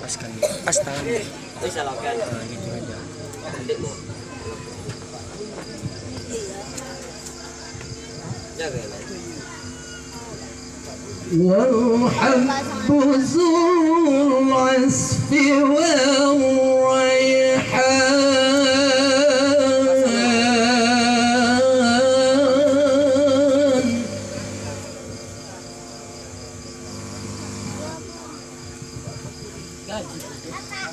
lepaskan, lepas tangannya. Bisa lakukan. Nah, gitu aja. Adik mau. Jaga ya. والحب ذو العصف والريحان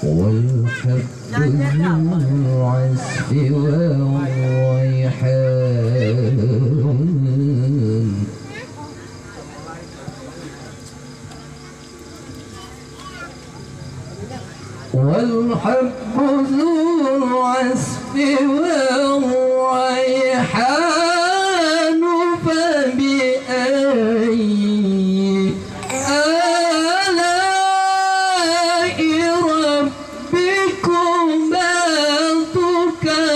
والحب ذو العصف والريحان والحب ذو العصف والريحان فبأي آلاء ربكما تكذبان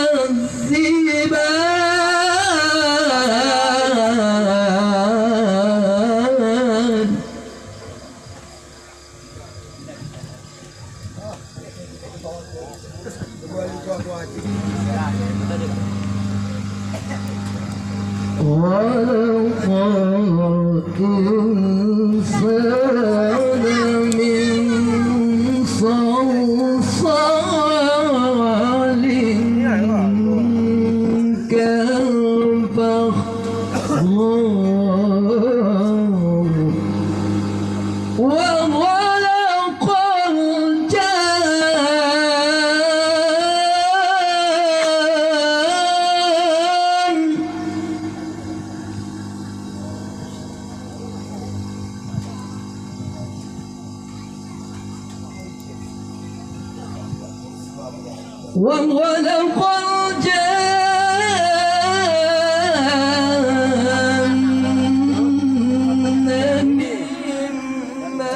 ولقد إنسان من صلصال كالفخار وغلق الجان وانغلق الجان مما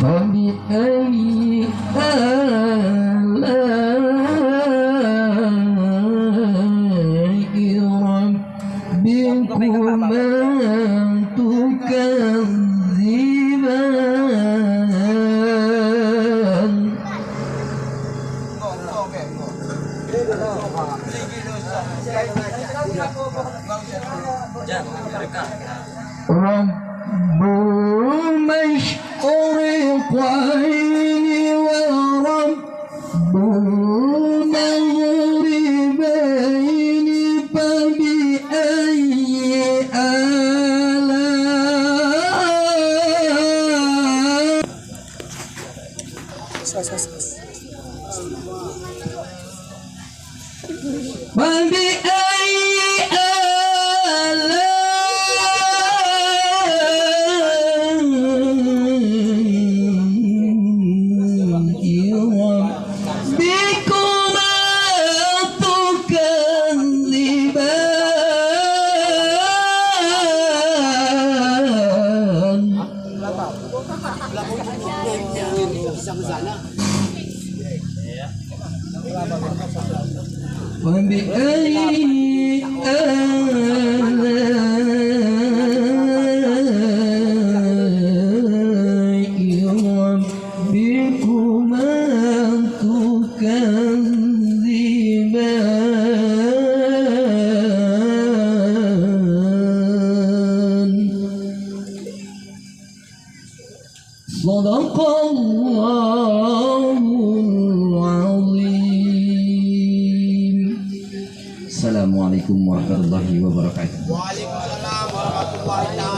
فبأي آلاء ربكما تكذبان رب مشرقين ورب مغربين فبأي آلاء فبأي وبأي آلاء ربكما تكذبان صدق الله العظيم. Assalamualaikum warahmatullahi wabarakatuh. Waalaikumsalam warahmatullahi wabarakatuh.